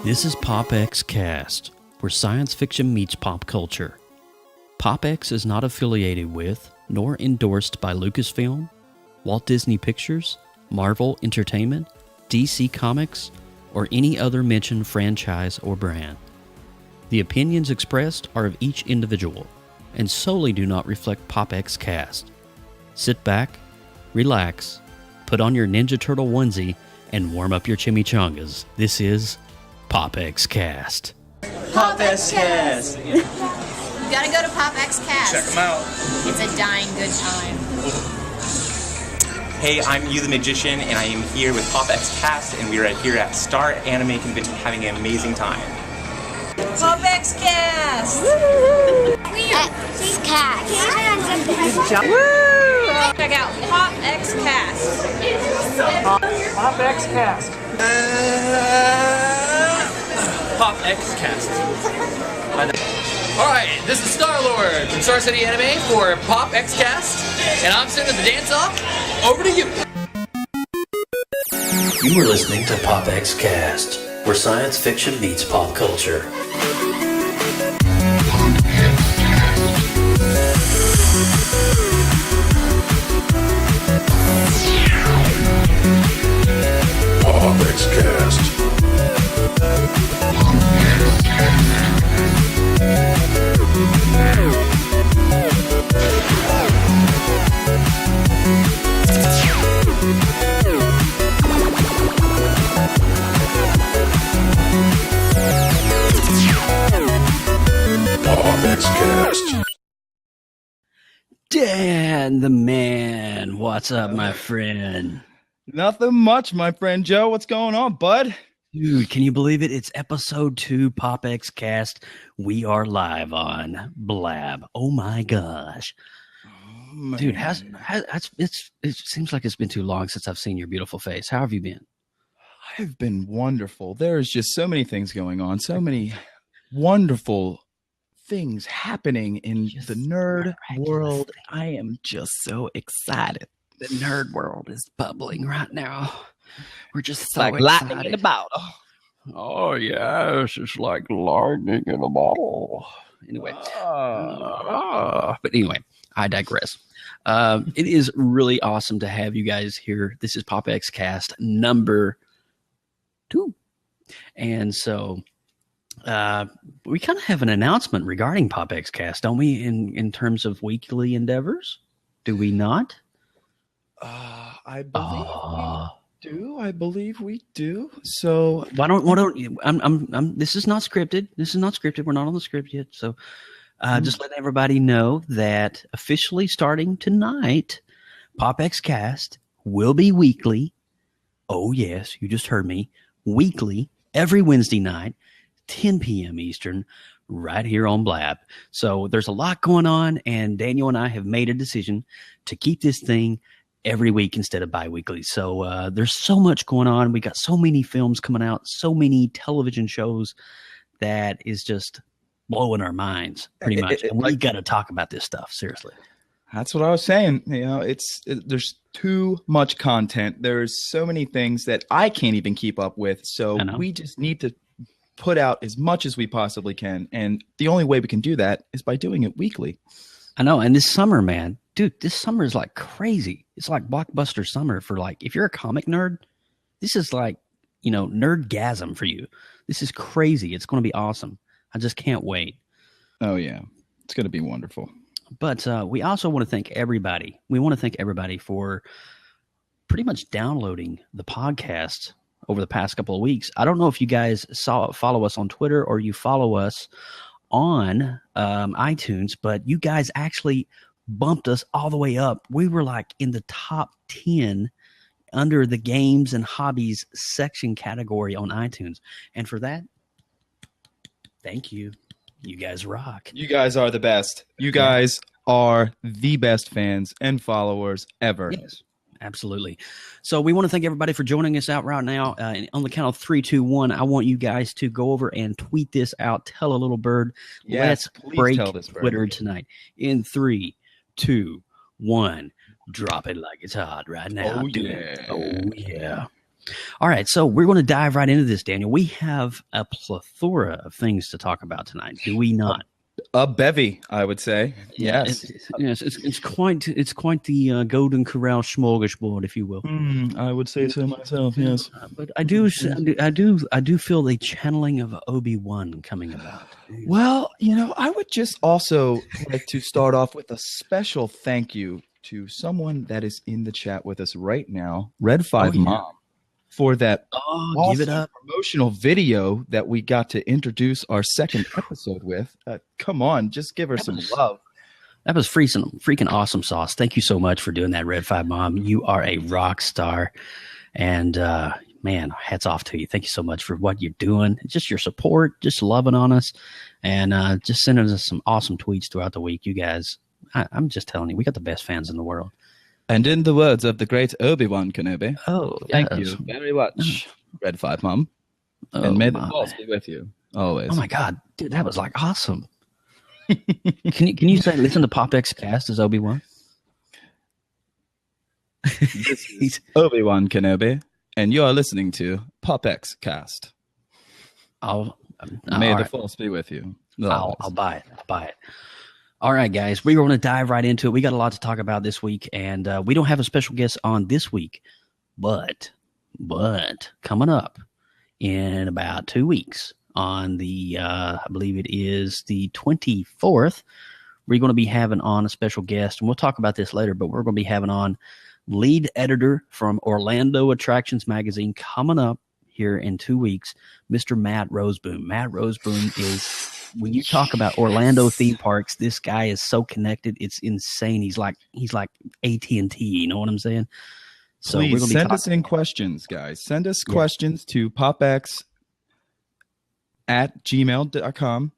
This is PopXCast, where science fiction meets pop culture. PopX is not affiliated with, nor endorsed by Lucasfilm, Walt Disney Pictures, Marvel Entertainment, DC Comics, or any other mentioned franchise or brand. The opinions expressed are of each individual, and solely do not reflect PopXCast. Sit back, relax, put on your Ninja Turtle onesie, and warm up your chimichangas. This is PopXCast. PopXCast! You gotta go to PopXCast. Check them out. It's a dying good time. Hey, I'm You the Magician, and I am here with PopXCast, and we are here at Star Anime Convention having an amazing time. PopXCast! PopXCast. Woo! Check out PopXCast. PopXCast. PopXCast. Alright, this is Star-Lord from Star City Anime for PopXCast, and I'm sending the dance-off over to you. You are listening to PopXCast, where science fiction meets pop culture. PopXCast. PopXCast. Dan the man, what's up, my friend? Nothing much, my friend Joe. What's going on, bud? Dude, can you believe it? It's episode 2 PopXCast. We are live on Blab. Oh my gosh. Oh, dude, it seems like it's been too long since I've seen your beautiful face. How have you been? I've been wonderful. There's just so many things going on, so many wonderful things happening in the nerd world. I am just so excited. The nerd world is bubbling right now. We're just so like excited. lightning in a bottle. Oh, yes, it's like lightning in a bottle. Anyway, but anyway, I digress. It is really awesome to have you guys here. This is PopXCast number 2. And so we kind of have an announcement regarding PopXCast, don't we, in terms of weekly endeavors? Do we not? I believe we do. I believe we do. So why don't you? This is not scripted. We're not on the script yet. So just letting everybody know that officially starting tonight, PopXCast will be weekly. Oh yes, you just heard me. Weekly, every Wednesday night, 10 p.m. Eastern, right here on Blab. So there's a lot going on, and Daniel and I have made a decision to keep this thing every week instead of bi-weekly. So there's so much going on. We got so many films coming out, so many television shows that is just blowing our minds pretty much. And we got to talk about this stuff, seriously. that's what I was saying. You know, there's too much content. There's so many things that I can't even keep up with. So we just need to put out as much as we possibly can. And the only way we can do that is by doing it weekly. I know. And this summer, man, dude, this summer is like crazy. It's like blockbuster summer for like, if you're a comic nerd, this is like, nerdgasm for you. This is crazy. It's going to be awesome. I just can't wait. Oh, yeah. It's going to be wonderful. But we also want to thank everybody. We want to thank everybody for pretty much downloading the podcast over the past couple of weeks. I don't know if you guys follow us on Twitter or you follow us on iTunes, but you guys actually bumped us all the way up. We were like in the top 10 under the games and hobbies section category on iTunes. And for that, thank you. You guys rock. You guys are the best. You guys are the best fans and followers ever. Yes, absolutely. So we want to thank everybody for joining us out right now. And on the count of 3, 2, 1, I want you guys to go over and tweet this out. Tell a little bird. Yes, let's break tell this bird. Twitter tonight. In 3, 2, 1. Drop it like it's hot right now. Oh, Do yeah. it. Oh, yeah. All right, so we're going to dive right into this, Daniel. We have a plethora of things to talk about tonight, do we not? A bevy, I would say. Yes. It's quite the Golden Corral smorgasbord, if you will. I would say so myself. Yes, but I do feel the channeling of Obi-Wan coming about. Well, I would just also like to start off with a special thank you to someone that is in the chat with us right now, Red 5 Mom, for that give it up promotional video that we got to introduce our second episode with. Come on, just give her some love. That was freaking awesome sauce. Thank you so much for doing that, Red 5 Mom. You are a rock star. And man, hats off to you. Thank you so much for what you're doing. Just your support, just loving on us, and just sending us some awesome tweets throughout the week. You guys, I'm just telling you, we got the best fans in the world. And in the words of the great Obi-Wan Kenobi, thank yes. you very much, Red 5 Mom. And may the Force be with you always. Oh my God, dude, that was like awesome. Can you say listen to PopXCast as Obi-Wan? This is Obi-Wan Kenobi, and you are listening to PopXCast. May the Force be with you. I'll buy it. All right, guys, we're going to dive right into it. We got a lot to talk about this week, and we don't have a special guest on this week, but coming up in about 2 weeks on the, I believe it is the 24th, we're going to be having on a special guest, and we'll talk about this later, but we're going to be having on lead editor from Orlando Attractions Magazine coming up here in 2 weeks, Mr. Matt Roseboom. Matt Roseboom is... When you talk about Orlando theme parks, this guy is so connected. It's insane. He's like AT&T. You know what I'm saying? So please send us in questions, guys. Send us questions to popx@gmail.com.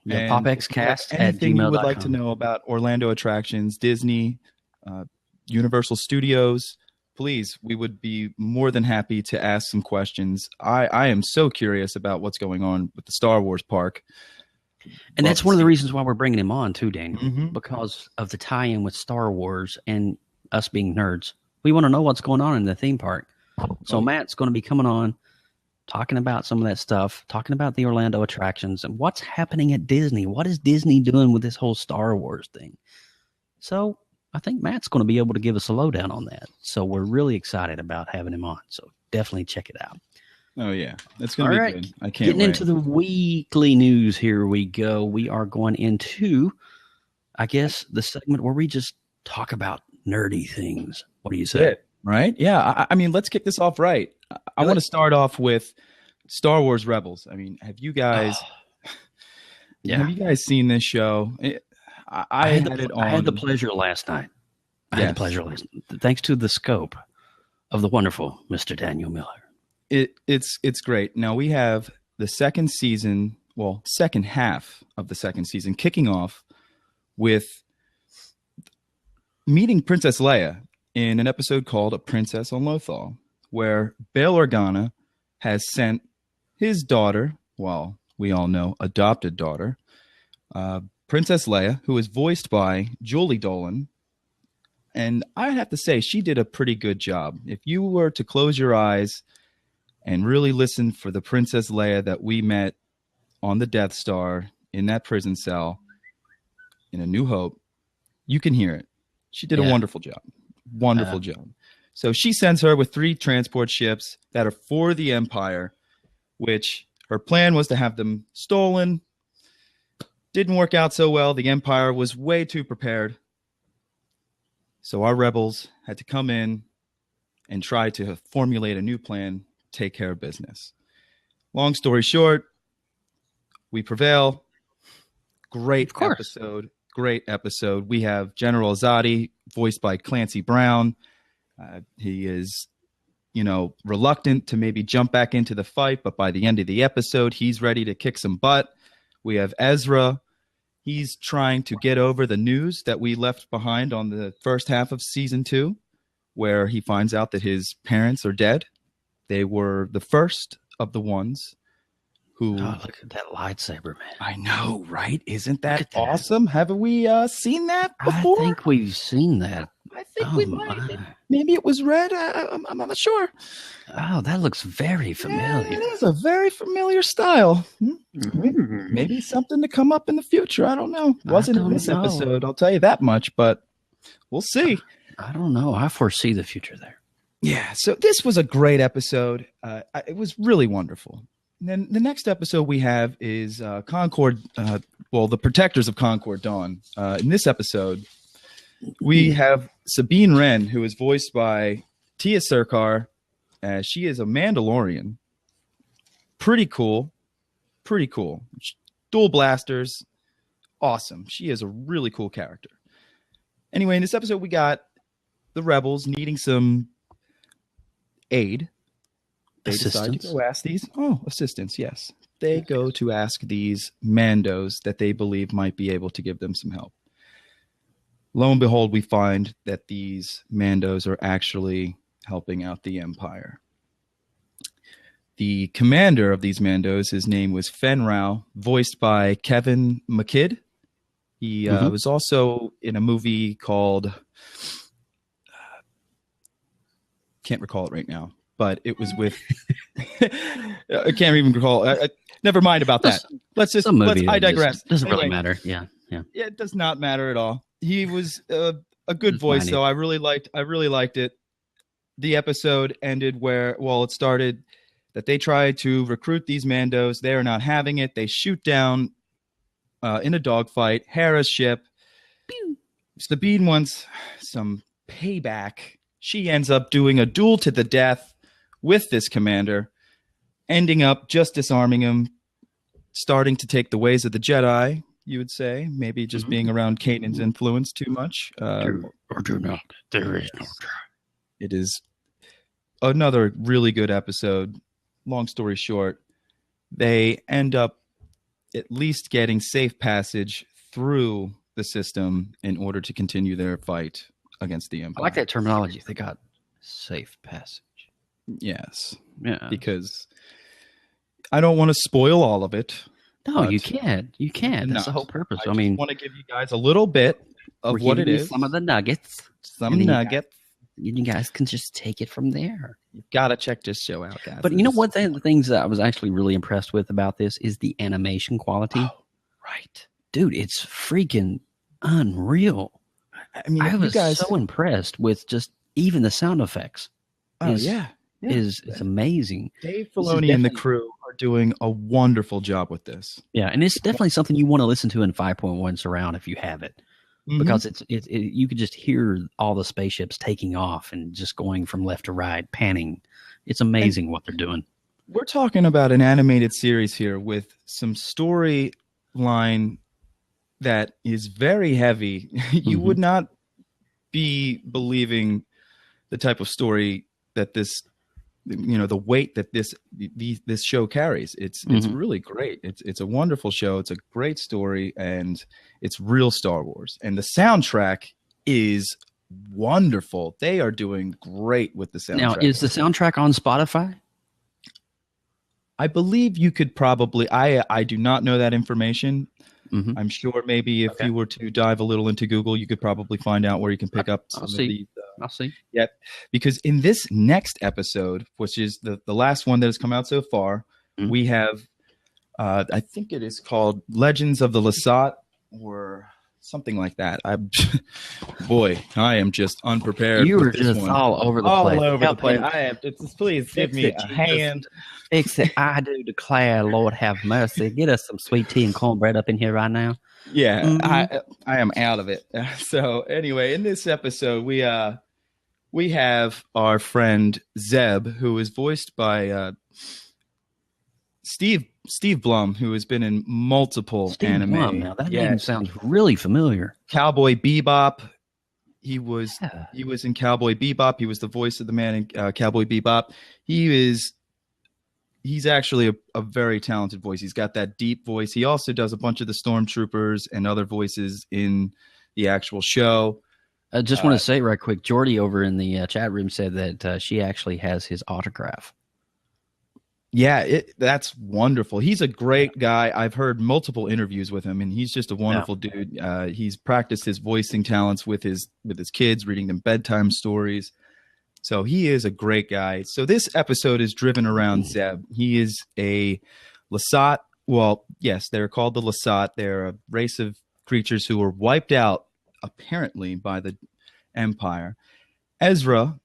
Yeah, PopXCast@gmail.com. Anything you would like to know about Orlando attractions, Disney, Universal Studios, please, we would be more than happy to ask some questions. I am so curious about what's going on with the Star Wars park. And that's one of the reasons why we're bringing him on too, Daniel, because of the tie-in with Star Wars and us being nerds. We want to know what's going on in the theme park. So Matt's going to be coming on, talking about some of that stuff, talking about the Orlando attractions and what's happening at Disney. What is Disney doing with this whole Star Wars thing? So I think Matt's going to be able to give us a lowdown on that. So we're really excited about having him on. So definitely check it out. Oh, yeah. It's going to be good. I can't Getting into the weekly news, here we go. We are going into, I guess, the segment where we just talk about nerdy things. What do you say? Right? Yeah. I mean, let's kick this off right. I want to start off with Star Wars Rebels. I mean, have you guys seen this show? I had the pleasure last night. Thanks to the scope of the wonderful Mr. Daniel Miller. It's great. Now we have the second half of the second season kicking off with meeting Princess Leia in an episode called A Princess on Lothal, where Bail Organa has sent his daughter, well, we all know, adopted daughter, Princess Leia, who is voiced by Julie Dolan. And I have to say, she did a pretty good job. If you were to close your eyes and really listen for the Princess Leia that we met on the Death Star in that prison cell in A New Hope, you can hear it. She did a wonderful job. Wonderful job. So she sends her with 3 transport ships that are for the Empire, which her plan was to have them stolen. Didn't work out so well. The Empire was way too prepared. So our rebels had to come in and try to formulate a new plan, take care of business. Long story short, we prevail. Great episode. Great episode. We have General Azadi, voiced by Clancy Brown. He is, reluctant to maybe jump back into the fight, but by the end of the episode, he's ready to kick some butt. We have Ezra. He's trying to get over the news that we left behind on the first half of season 2, where he finds out that his parents are dead. They were the first of the ones who look at that lightsaber, man. I know, right? Isn't that awesome? Haven't we seen that before? I think we've seen that. I think we might. Maybe it was red. I'm not sure. Oh, that looks very familiar. Yeah, it is a very familiar style. Maybe something to come up in the future. I don't know. Wasn't in this episode, I'll tell you that much, but we'll see. I don't know. I foresee the future there. Yeah, so this was a great episode. It was really wonderful. And then the next episode we have is Concord, the Protectors of Concord Dawn. In this episode, we have Sabine Wren, who is voiced by Tia Serkar. She is a Mandalorian. Pretty cool. Dual blasters. Awesome. She is a really cool character. Anyway, in this episode, we got the rebels needing some aid. They decide to go ask these. Assistance, yes. They go to ask these Mandos that they believe might be able to give them some help. Lo and behold, we find that these Mandos are actually helping out the Empire. The commander of these Mandos, his name was Fen Rao, voiced by Kevin McKidd. He was also in a movie called... can't recall it right now, but it was with... I can't even recall. Never mind about that. I digress. Doesn't really matter. Yeah. It does not matter at all. He was a good voice, though. I really liked it. The episode ended it started that they tried to recruit these Mandos. They are not having it. They shoot down in a dogfight Hera's ship. Pew. Sabine wants some payback. She ends up doing a duel to the death with this commander, ending up just disarming him, starting to take the ways of the Jedi. You would say maybe just being around Kanan's influence too much. Do not. There is no try. It is another really good episode. Long story short, they end up at least getting safe passage through the system in order to continue their fight against the Empire. I like that terminology. They got safe passage. Yes. Yeah. Because I don't want to spoil all of it. No, you can't. You can't. That's the whole purpose. I mean, want to give you guys a little bit of what it is. Some of the nuggets. You guys can just take it from there. You've got to check this show out, guys. But you know what? The things that I was actually really impressed with about this is the animation quality. Oh, right. Dude, it's freaking unreal. I mean, I was so impressed with just even the sound effects. It's amazing. Dave Filoni and the crew are doing a wonderful job with this. Yeah, and it's definitely something you want to listen to in 5.1 surround if you have it, because you could just hear all the spaceships taking off and just going from left to right, panning. It's amazing what they're doing. We're talking about an animated series here with some storyline that is very heavy. You would not be believing the type of story that this, the weight that this show carries. It's really great. It's a wonderful show. It's a great story, and it's real Star Wars. And the soundtrack is wonderful. They are doing great with the soundtrack. Now, is the soundtrack on Spotify? I believe you could probably. I do not know that information. I'm sure maybe if you were to dive a little into Google, you could probably find out where you can pick up some of these. I'll see. Yeah, because in this next episode, which is the last one that has come out so far, we have, I think it is called Legends of the Lasat or something like that. I am just unprepared. You were just all over the place. All over the place. I am. Please give me a hand. Except I do declare, Lord have mercy. Get us some sweet tea and cornbread up in here right now. Yeah, I am out of it. So anyway, in this episode, we have our friend Zeb, who is voiced by Steve Blum, who has been in multiple anime. Blum, now that name sounds really familiar. Cowboy Bebop. He was in Cowboy Bebop. He was the voice of the man in Cowboy Bebop. He's actually a very talented voice. He's got that deep voice. He also does a bunch of the Stormtroopers and other voices in the actual show. I just want to say right quick, Jordy over in the chat room said that she actually has his autograph. Yeah, that's wonderful. He's a great guy. I've heard multiple interviews with him, and he's just a wonderful dude. He's practiced his voicing talents with his kids, reading them bedtime stories. So he is a great guy. So this episode is driven around Zeb. He is a Lasat. Well, yes, they're called the Lasat. They're a race of creatures who were wiped out, apparently, by the Empire. Ezra,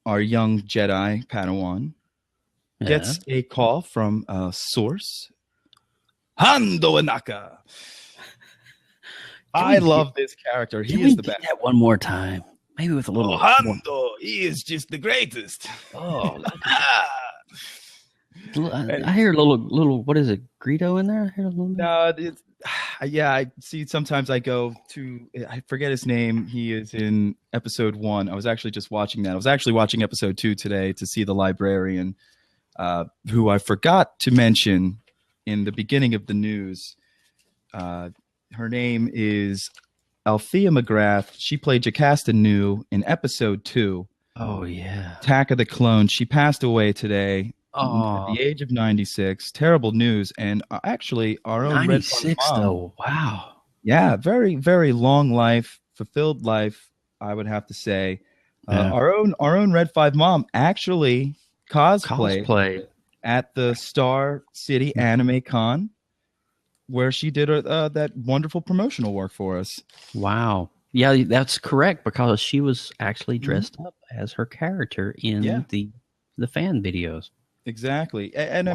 our young Jedi Padawan, gets a call from a source. Hando Inaka. I love this character. He is the best. That one more time. Maybe with a little. Hando, he is just the greatest. Oh, I hear a little. What is it? Greedo in there? I hear a little. No, I see. Sometimes I go to. I forget his name. He is in episode 1. I was actually just watching that. I was actually watching episode 2 today to see the librarian. Who I forgot to mention in the beginning of the news. Her name is Althea McGrath. She played Jocasta Nu in episode 2. Oh, yeah. Attack of the Clones. She passed away today at the age of 96. Terrible news. And actually, our own 96, though. Wow. Yeah, very, very long life, fulfilled life, I would have to say. Our own Red 5 mom actually cosplay at the Star City Anime Con, where she did that wonderful promotional work for us. Wow. Yeah, that's correct, because she was actually dressed up as her character in the fan videos. Exactly. And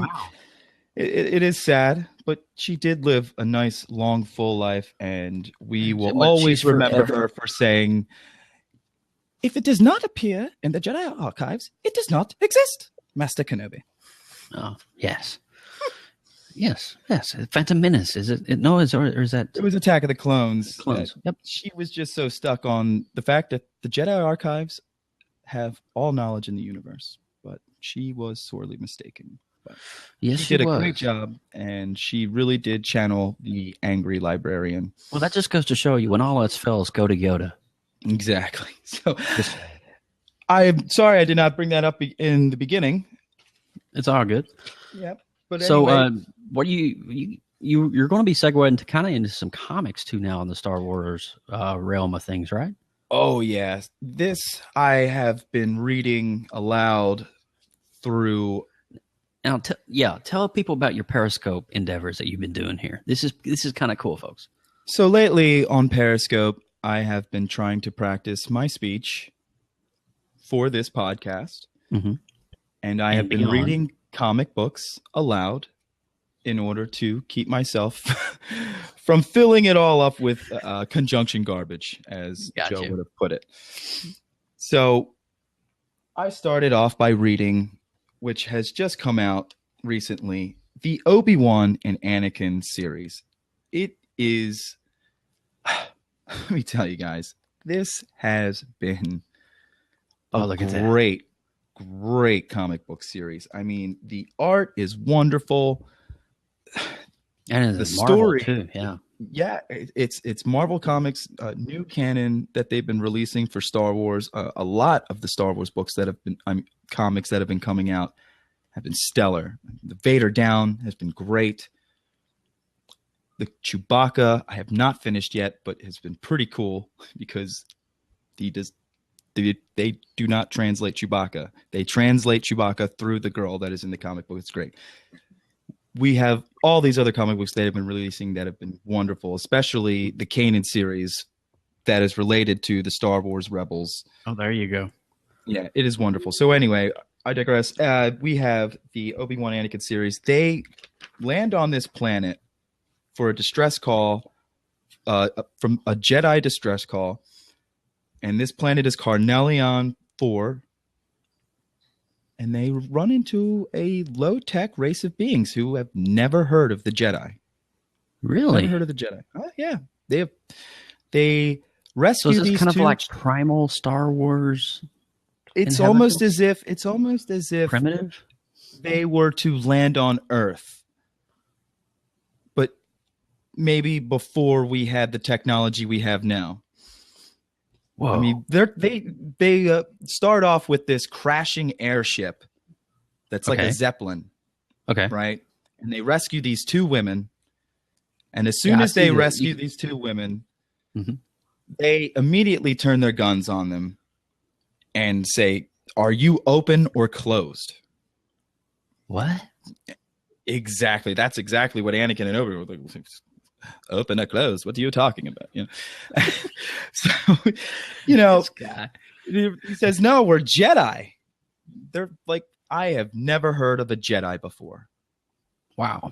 it is sad, but she did live a nice, long, full life, and we will always remember her for saying, "If it does not appear in the Jedi archives, it does not exist, Master Kenobi." Oh, yes. Yes. Phantom Menace. Is it? No, or is that? It was Attack of the Clones. Yep. She was just so stuck on the fact that the Jedi archives have all knowledge in the universe, but she was sorely mistaken. But yes, she did a great job, and she really did channel the angry librarian. Well, that just goes to show you, when all else fails, go to Yoda. Exactly. So I'm sorry I did not bring that up in the beginning. It's all good. Yep. But so, anyway, what you're going to be segueing into some comics too now in the Star Wars realm of things, right? Oh yeah, this I have been reading aloud through. Now, tell people about your Periscope endeavors that you've been doing here. This is kind of cool, folks. So lately on Periscope, I have been trying to practice my speech for this podcast, and I have been reading comic books aloud in order to keep myself from filling it all up with conjunction garbage, as Joe would have put it. So I started off by reading, which has just come out recently, the Obi-Wan and Anakin series. It is, let me tell you guys, this has been a great comic book series. I mean, the art is wonderful. And the story too, yeah, it's Marvel Comics, new canon that they've been releasing for Star Wars. A lot of the Star Wars books that have been comics that have been coming out have been stellar. The Vader Down has been great. The Chewbacca I have not finished yet, but has been pretty cool because they do not translate Chewbacca. They translate Chewbacca through the girl that is in the comic book. It's great. We have all these other comic books that have been releasing that have been wonderful, especially the Kanan series that is related to the Star Wars Rebels. Oh, there you go. Yeah, it is wonderful. So anyway, I digress. We have the Obi-Wan Anakin series. They land on this planet for a distress call from a Jedi distress call. And this planet is Carnelian 4. And they run into a low-tech race of beings who have never heard of the Jedi. Really? Never heard of the Jedi. Yeah. They rescue these two. So it's kind of like primal Star Wars. It's almost as if primitive. They were to land on Earth. But maybe before we had the technology we have now. Whoa. I mean, they start off with this crashing airship that's like a Zeppelin. Okay. Right? And they rescue these two women. And as soon as they rescue these two women, they immediately turn their guns on them and say, "Are you open or closed?" What? Exactly. That's exactly what Anakin and Obi-Wan were like. Open or closed? What are you talking about? So, this guy. He says, "No, we're Jedi." They're like, I have never heard of a Jedi before. Wow.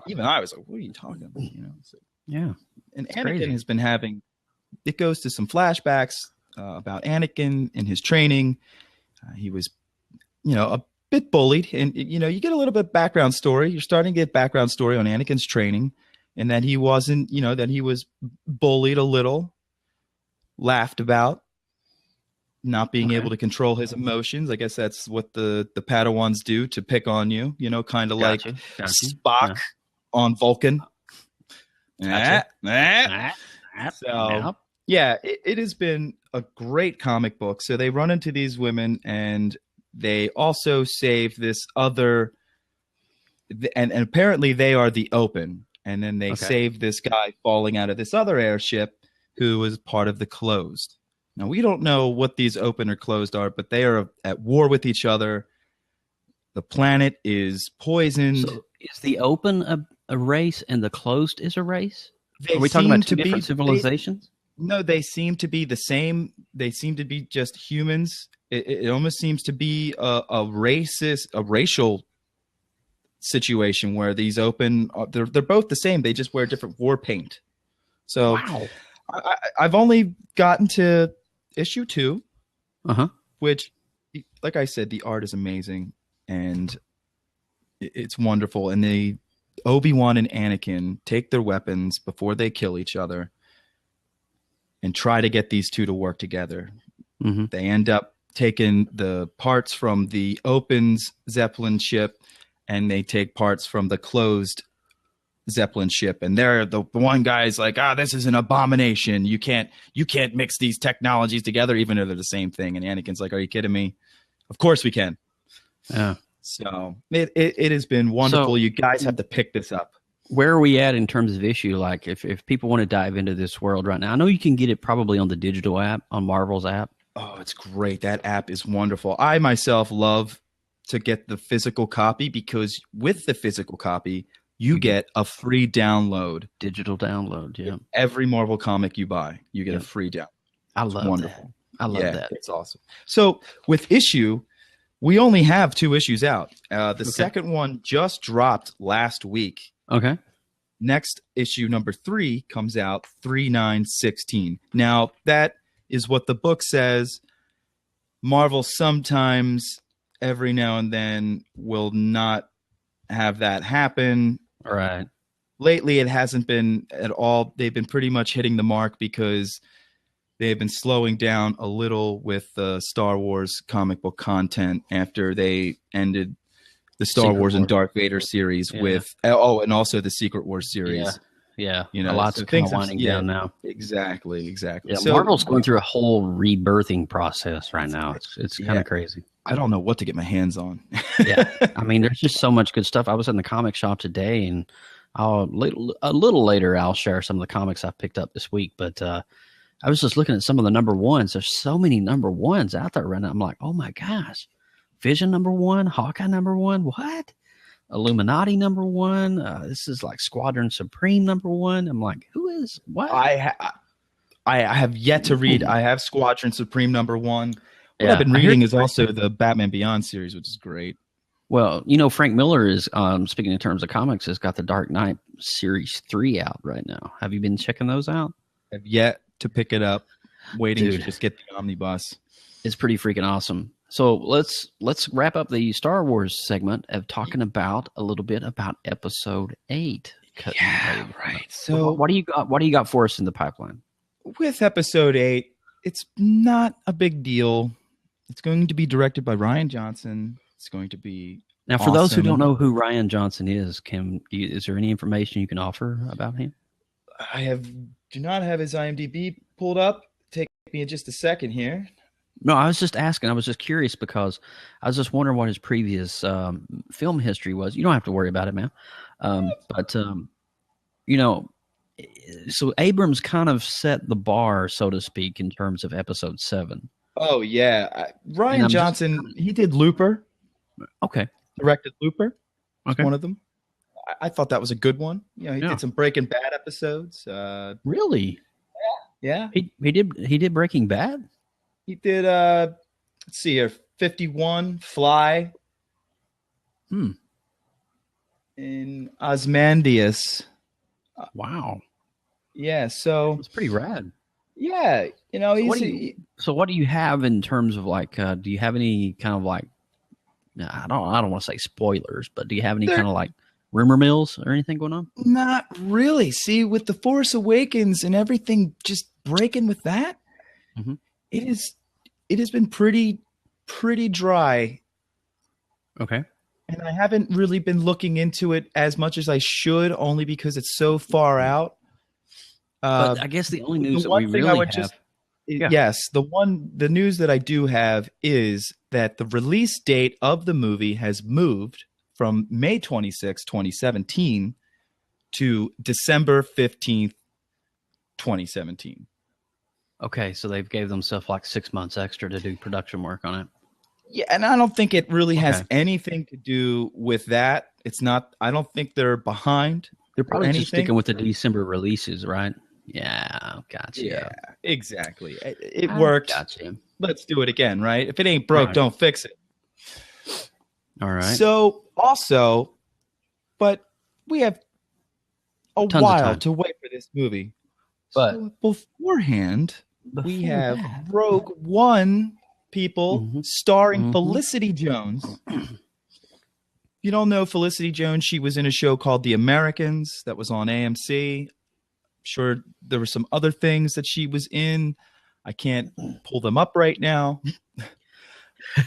Even I was like, what are you talking about? So, yeah. And Anakin has been having, it goes to some flashbacks about Anakin and his training. He was, a bit bullied. And, you get a little bit of background story. You're starting to get background story on Anakin's training. And that he wasn't, that he was bullied a little, laughed about, not being able to control his emotions. I guess that's what the Padawans do to pick on you, kind of like Spock on Vulcan. Gotcha. So, it has been a great comic book. So they run into these women and they also save this other, and apparently they are the Open. And then they save this guy falling out of this other airship who was part of the Closed. Now, we don't know what these Open or Closed are, but they are at war with each other. The planet is poisoned. So is the Open a race and the Closed is a race? Are we talking about two different civilizations? No, they seem to be the same. They seem to be just humans. It almost seems to be a racial situation where these Open, they're both the same. They just wear different war paint. So I've only gotten to issue 2, which, like I said, the art is amazing and it's wonderful. And they, Obi-Wan and Anakin, take their weapons before they kill each other and try to get these two to work together. They end up taking the parts from the Open's Zeppelin ship and they take parts from the Closed Zeppelin ship, and they're the one guy's like, this is an abomination. You can't mix these technologies together, even though they're the same thing. And Anakin's like, are you kidding me? Of course we can. Yeah. So it has been wonderful. So, you guys have to pick this up. Where are we at in terms of issue? Like if people want to dive into this world right now, I know you can get it probably on the digital app, on Marvel's app. Oh, it's great. That app is wonderful. I myself love to get the physical copy because with the physical copy, you get a free download. Digital download, yeah. Every Marvel comic you buy, you get a free download. I love that. I love that. It's awesome. So with issue, we only have 2 issues out. The second one just dropped last week. Okay. Next issue, number 3, comes out 3/9/16. Now, that is what the book says. Marvel sometimes, every now and then, will not have that happen. All right. Lately, it hasn't been at all. They've been pretty much hitting the mark because they've been slowing down a little with the Star Wars comic book content after they ended the Star Wars and Darth Vader series with, and also the Secret Wars series. Yeah. A lot's kind of winding down now. Exactly. Yeah, so, Marvel's going through a whole rebirthing process right now. It's kind of crazy. I don't know what to get my hands on. Yeah. I mean, there's just so much good stuff. I was in the comic shop today, and a little later, I'll share some of the comics I picked up this week. But I was just looking at some of the number ones. There's so many number ones out there right now. I'm like, oh my gosh. Vision number 1, Hawkeye number 1. What? Illuminati number 1. This is like Squadron Supreme number 1. I'm like, who is what? I have yet to read. I have Squadron Supreme number 1. What I've been reading is also the Batman Beyond series, which is great. Well, Frank Miller is, speaking in terms of comics, has got the Dark Knight Series 3 out right now. Have you been checking those out? I've yet to pick it up. Waiting to just get the omnibus. It's pretty freaking awesome. So let's wrap up the Star Wars segment of talking about a little bit about Episode 8. Yeah, right. So what do you got? What do you got for us in the pipeline? With Episode 8, it's not a big deal. It's going to be directed by Rian Johnson. It's going to be now. For those who don't know who Rian Johnson is, is there any information you can offer about him? Do not have his IMDb pulled up. Take me just a second here. No, I was just asking. I was just curious because I was just wondering what his previous film history was. You don't have to worry about it, man. But you know, so Abrams kind of set the bar, so to speak, in terms of Episode 7. Oh yeah, Ryan Johnson. He did Looper. Okay, directed Looper. Okay, one of them. I thought that was a good one. You know, he did some Breaking Bad episodes. Really? Yeah. He did Breaking Bad. He did. Let's see here, 51, Fly. In Ozymandias. Wow. Yeah. So it's pretty rad. Yeah, you know, so what do you have in terms of like? Do you have any kind of like? I don't want to say spoilers, but do you have any kind of like rumor mills or anything going on? Not really. See, with the Force Awakens and everything just breaking with that, it has been pretty dry. Okay. And I haven't really been looking into it as much as I should, only because it's so far out. But I guess the only news that we really have. Yes, the news that I do have is that the release date of the movie has moved from May 26, 2017 to December 15th, 2017. Okay, so they've gave themselves like 6 months extra to do production work on it. Yeah, and I don't think it really has anything to do with that. It's not. I don't think they're behind. They're probably just sticking with the December releases, right? Yeah, gotcha. Yeah, exactly. It worked. Gotcha. Let's do it again, right? If it ain't broke, don't fix it. All right. So also, but we have a while to wait for this movie. But so beforehand, we have Rogue One, people, starring Felicity Jones. You don't know Felicity Jones. She was in a show called The Americans that was on AMC. Sure, there were some other things that she was in. I can't pull them up right now.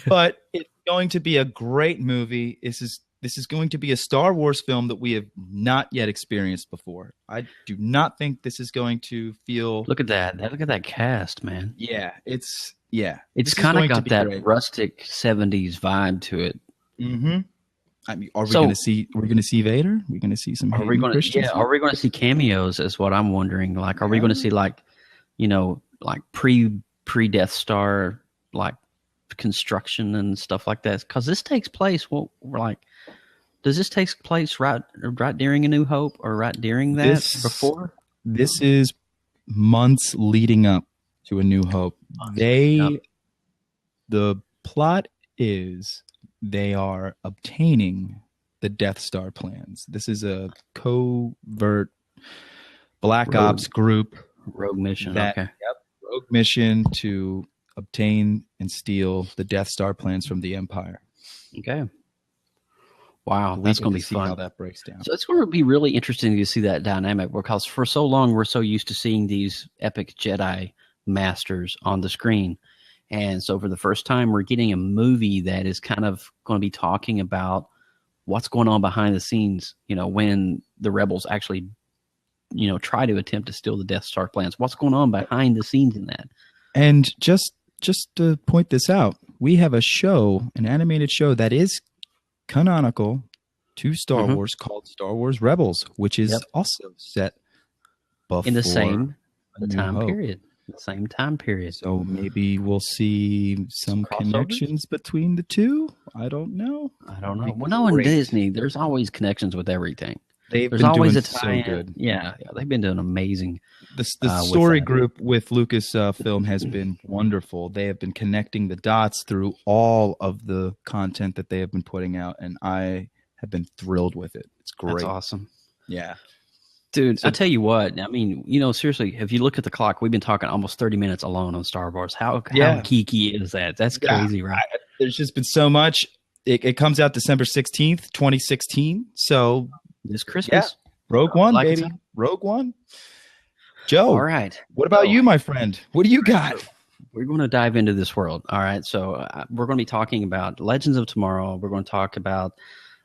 But it's going to be a great movie. This is going to be a Star Wars film that we have not yet experienced before. I do not think this is going to feel. Look at that! Look at that cast, man. Yeah, it's kind of got that rustic '70s vibe to it. Mm-hmm. I mean, are we going to see? We're going to see Vader. We're going to see some. Are we going to? Are we going to see cameos? Is what I'm wondering. Like, are we going to see like pre Death Star like construction and stuff like that? Because this takes place. Well, does this take place right during A New Hope or right during that before? This is months leading up to A New Hope. The plot is. They are obtaining the Death Star plans. This is a covert Black Ops group. Rogue mission. Rogue mission to obtain and steal the Death Star plans from the Empire. Okay. Wow, that's going to be fun. How that breaks down. So it's going to be really interesting to see that dynamic because for so long we're so used to seeing these epic Jedi masters on the screen. And so for the first time, we're getting a movie that is kind of going to be talking about what's going on behind the scenes, when the rebels actually, try to attempt to steal the Death Star plans. What's going on behind the scenes in that? And just to point this out, we have a show, an animated show that is canonical to Star Wars called Star Wars Rebels, which is also set before in the same time period. The same time period. So maybe we'll see some connections between the two. I don't know. Well, no, in Disney, there's always connections with everything. There's been always doing so good. Yeah, they've been doing amazing. The story group with Lucasfilm has been wonderful. They have been connecting the dots through all of the content that they have been putting out, and I have been thrilled with it. It's great. That's awesome. Yeah. Dude, I tell you what, I mean, seriously, if you look at the clock, we've been talking almost 30 minutes alone on Star Wars. How geeky is that? That's crazy, right? There's just been so much. It comes out December 16th, 2016. So this Christmas. Yeah. Rogue One, baby. Rogue One. Joe. All right. What about you, my friend? What do you got? We're going to dive into this world. All right. So we're going to be talking about Legends of Tomorrow. We're going to talk about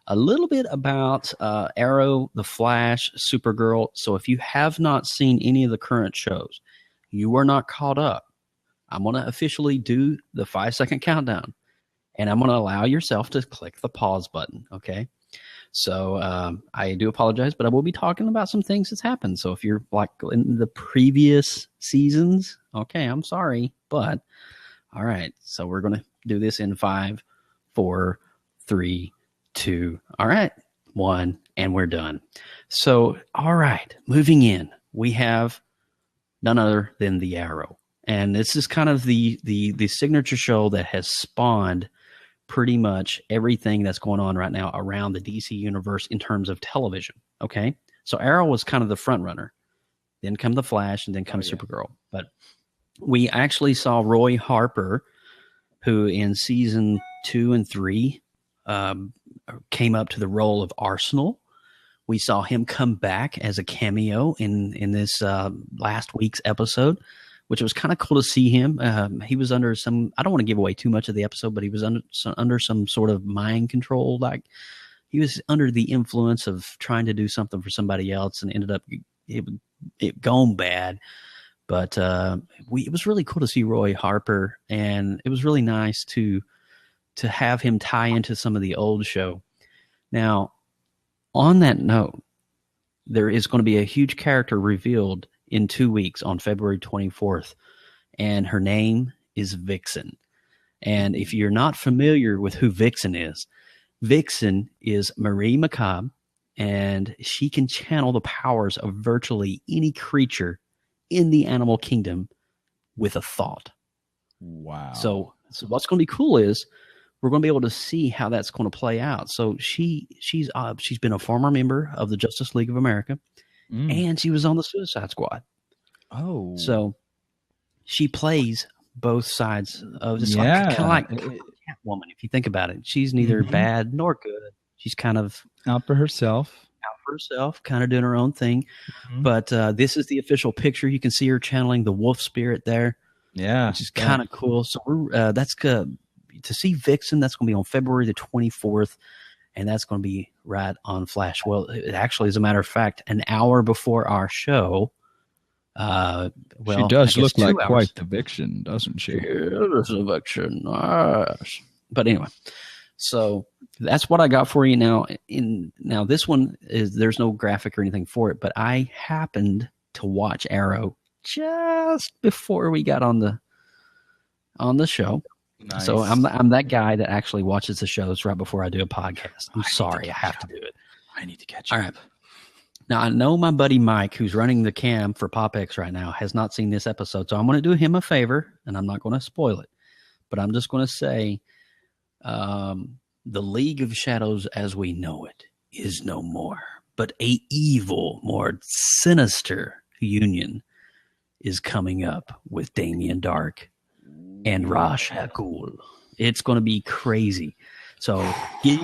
a little bit about Arrow, The Flash, Supergirl. So if you have not seen any of the current shows, you are not caught up. I'm going to officially do the 5-second countdown, and I'm going to allow yourself to click the pause button. Okay. So I do apologize, but I will be talking about some things that's happened. So if you're like in the previous seasons, okay, I'm sorry, but all right. So we're going to do this in 5, 4, 3, 2. All right. 1, and we're done. So, all right, moving in, we have none other than the Arrow. And this is kind of the signature show that has spawned pretty much everything that's going on right now around the DC universe in terms of television. Okay. So Arrow was kind of the front runner, then come the Flash, and then comes Supergirl. But we actually saw Roy Harper, who in season 2 and 3 came up to the role of Arsenal. We saw him come back as a cameo in this last week's episode, which was kind of cool to see him. He was under some, I don't want to give away too much of the episode, but he was under some sort of mind control. Like he was under the influence of trying to do something for somebody else and ended up it going bad. But it was really cool to see Roy Harper, and it was really nice to have him tie into some of the old show. Now, on that note, there is going to be a huge character revealed in 2 weeks on February 24th, and her name is Vixen. And if you're not familiar with who Vixen is Marie McCabe, and she can channel the powers of virtually any creature in the animal kingdom with a thought. Wow. So what's going to be cool is we're going to be able to see how that's going to play out. So she's been a former member of the Justice League of America, and she was on the Suicide Squad. Oh, so she plays both sides of this, kind of like Catwoman. If you think about it, she's neither bad nor good. She's kind of out for herself, kind of doing her own thing. But this is the official picture. You can see her channeling the wolf spirit there. Yeah, which is kind of cool. So that's good. To see Vixen, that's going to be on February the 24th, and that's going to be right on Flash. Well, it actually, as a matter of fact, an hour before our show. She does look like quite the Vixen, doesn't she? It is a Vixen. Yes. But anyway, so that's what I got for you now. Now this one is, there's no graphic or anything for it, but I happened to watch Arrow just before we got on the show. Nice. So I'm that guy that actually watches the shows right before I do a podcast. I'm sorry, I have to do it. I need to catch up. All right. Now, I know my buddy Mike, who's running the cam for PopX right now, has not seen this episode. So I'm going to do him a favor, and I'm not going to spoil it. But I'm just going to say the League of Shadows as we know it is no more. But a evil, more sinister union is coming up with Damien Dark and Ra's al Ghul. It's going to be crazy. So get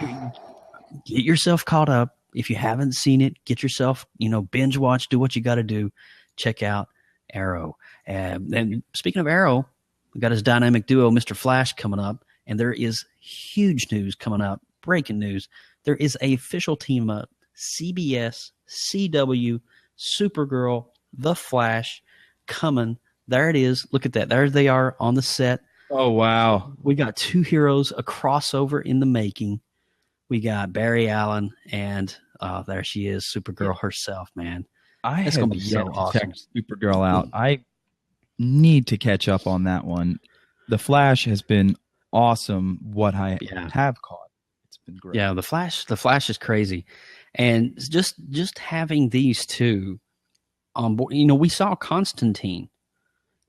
yourself caught up. If you haven't seen it, get yourself, binge watch, do what you got to do. Check out Arrow. And speaking of Arrow, we got his dynamic duo, Mr. Flash, coming up. And there is huge news coming up, breaking news. There is an official team up, CBS, CW, Supergirl, The Flash, coming. There it is. Look at that. There they are on the set. Oh, wow. We got two heroes, a crossover in the making. We got Barry Allen, and there she is, Supergirl herself, man. It's going to be so awesome. Check Supergirl out. I need to catch up on that one. The Flash has been awesome. What I have caught, it's been great. Yeah, the Flash is crazy, and just having these two on board. We saw Constantine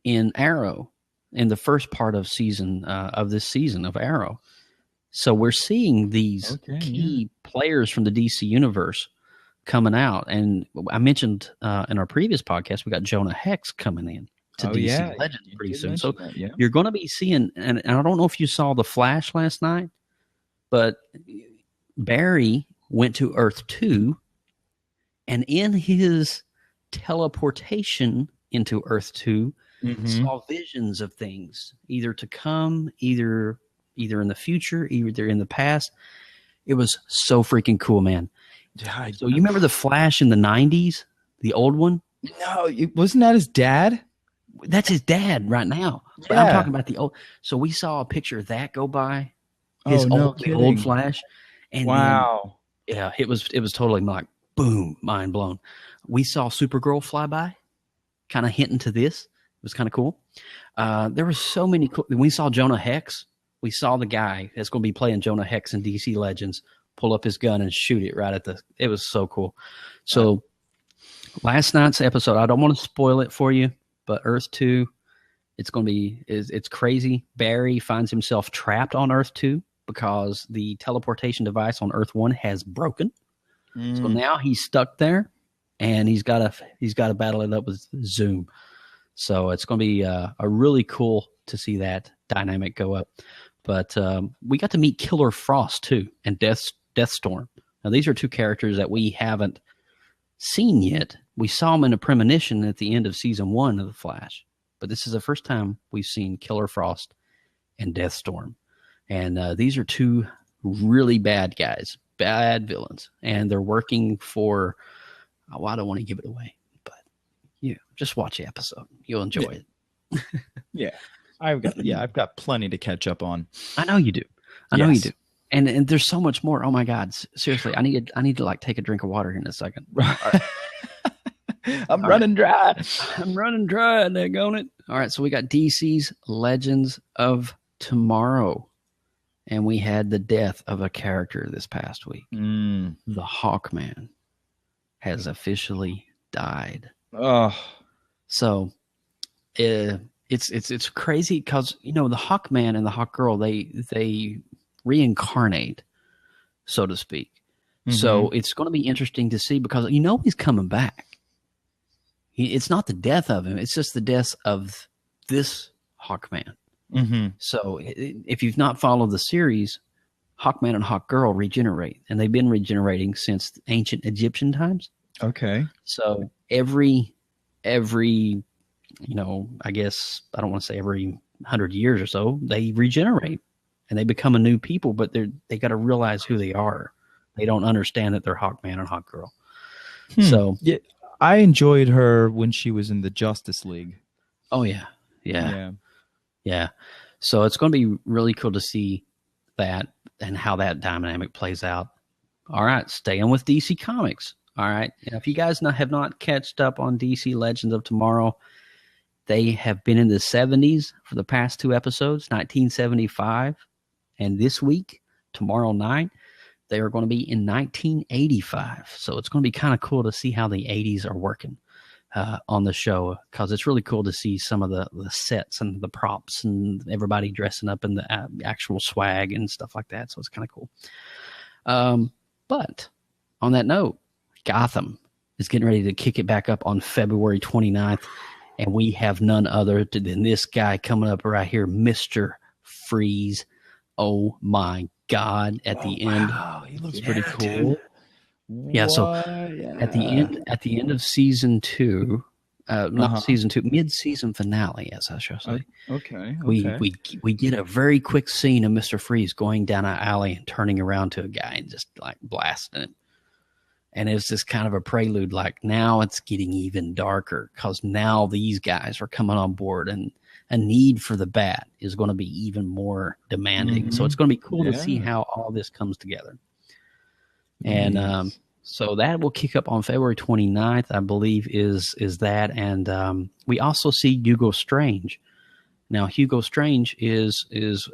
in Arrow in the first part of this season of Arrow. So we're seeing these key players from the DC universe coming out. And I mentioned in our previous podcast, we got Jonah Hex coming in to DC Legends pretty soon. So you're going to be seeing, and I don't know if you saw The Flash last night, but Barry went to Earth 2, and in his teleportation into Earth 2, saw visions of things either to come, either in the future, either in the past. It was so freaking cool, man. So you remember the Flash in the 90s, the old one? No, wasn't that his dad? That's his dad right now. But I'm talking about the old. So we saw a picture of that go by. The old Flash. And wow. Then, yeah, it was totally like boom, mind blown. We saw Supergirl fly by, kind of hinting to this. It was kind of cool. There were so many cool. We saw Jonah Hex. We saw the guy that's going to be playing Jonah Hex in DC Legends pull up his gun and shoot it right at the. It was so cool. So last night's episode, I don't want to spoil it for you, but Earth 2, it's going to be it's crazy. Barry finds himself trapped on Earth 2 because the teleportation device on Earth 1 has broken. So now he's stuck there, and he's got to battle it up with Zoom. So it's going to be a really cool to see that dynamic go up. But we got to meet Killer Frost too, and Deathstorm. Now these are two characters that we haven't seen yet. We saw them in a premonition at the end of season 1 of The Flash, but this is the first time we've seen Killer Frost and Deathstorm. And these are two really bad guys, bad villains, and they're working for. Oh, I don't want to give it away, but just watch the episode. You'll enjoy it. Yeah, I've got plenty to catch up on. I know you do. I know you do. And there's so much more. Oh my God! Seriously, I need to like take a drink of water here in a second. I'm running dry. I'm running dry. Daggone it! All right, so we got DC's Legends of Tomorrow, and we had the death of a character this past week. The Hawkman has officially died. Oh, so it's crazy because the Hawkman and the Hawkgirl they reincarnate, so to speak. So it's going to be interesting to see because he's coming back. It's not the death of him; it's just the death of this Hawkman. So if you've not followed the series, Hawkman and Hawkgirl regenerate, and they've been regenerating since ancient Egyptian times. Okay. So every I guess I don't want to say every 100 years or so, they regenerate and they become a new people, but they got to realize who they are. They don't understand that they're Hawkman and Hawkgirl. So yeah, I enjoyed her when she was in the Justice League. Oh yeah. So it's going to be really cool to see that and how that dynamic plays out. All right, staying with DC Comics. All right, and if you guys have not catched up on DC Legends of Tomorrow, they have been in the 70s for the past 2 episodes, 1975, and this week, tomorrow night, they are going to be in 1985. So it's going to be kind of cool to see how the 80s are working on the show, because it's really cool to see some of the sets and the props and everybody dressing up in the actual swag and stuff like that. So it's kind of cool. But on that note, Gotham is getting ready to kick it back up on February 29th, and we have none other than this guy coming up right here, Mr. Freeze. Oh my God! At the end, he looks pretty cool. Yeah. So at the end of season 2, not season 2, mid-season finale, as I shall say. Okay. We get a very quick scene of Mr. Freeze going down an alley and turning around to a guy and just like blasting it. And it's just kind of a prelude, like now it's getting even darker because now these guys are coming on board and a need for the bat is going to be even more demanding. So it's going to be cool to see how all this comes together. And so that will kick up on February 29th, I believe, is that. And we also see Hugo Strange. Now, Hugo Strange is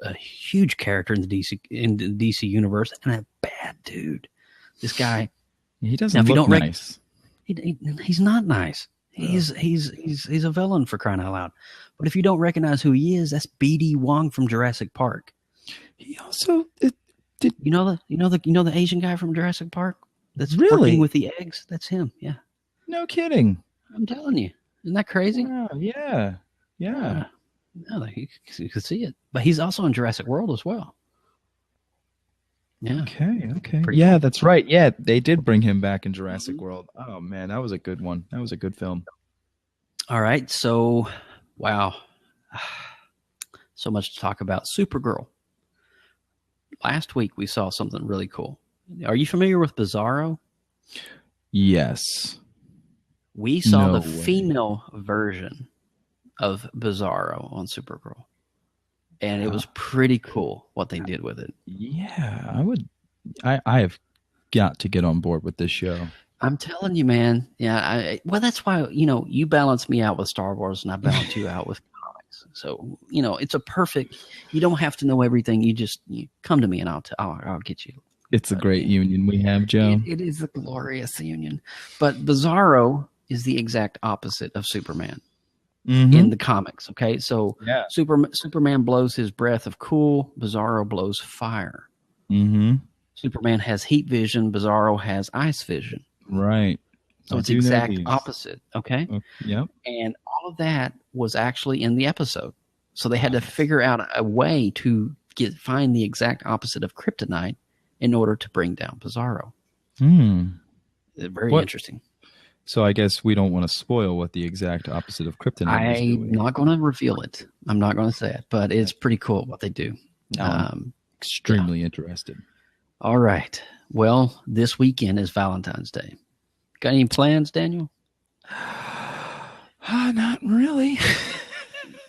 a huge character in the DC universe and a bad dude. This guy. He doesn't look nice. He's not nice. He's a villain, for crying out loud. But if you don't recognize who he is, that's B.D. Wong from Jurassic Park. He also you know the Asian guy from Jurassic Park that's really working with the eggs. That's him. Yeah. No kidding. I'm telling you, isn't that crazy? Oh, yeah. No, you can see it. But he's also in Jurassic World as well. Yeah. Okay. Pretty yeah, cool. that's right. Yeah, they did bring him back in Jurassic World. Oh man, that was a good one. That was a good film. All right, so wow, so much to talk about. Supergirl. Last week we saw something really cool. Are you familiar with Bizarro? Yes. We saw the female version of Bizarro on Supergirl. And it was pretty cool what they did with it. Yeah, I would. I have got to get on board with this show. I'm telling you, man. Yeah, well, that's why, you balance me out with Star Wars and I balance you out with comics. So, it's a perfect, you don't have to know everything. You come to me and I'll get you. It's a great union we have, Joe. It is a glorious union. But Bizarro is the exact opposite of Superman in the comics. Okay, so Superman blows his breath of cool. Bizarro blows fire. Superman has heat vision. Bizarro has ice vision. Right. So it's exact opposite. Okay. Yep. And all of that was actually in the episode. So they had to figure out a way to find the exact opposite of kryptonite in order to bring down Bizarro. Very interesting. So I guess we don't want to spoil what the exact opposite of kryptonite is. I'm not going to reveal it. I'm not going to say it, but it's pretty cool what they do. Extremely interested. All right. Well, this weekend is Valentine's Day. Got any plans, Daniel? Not really.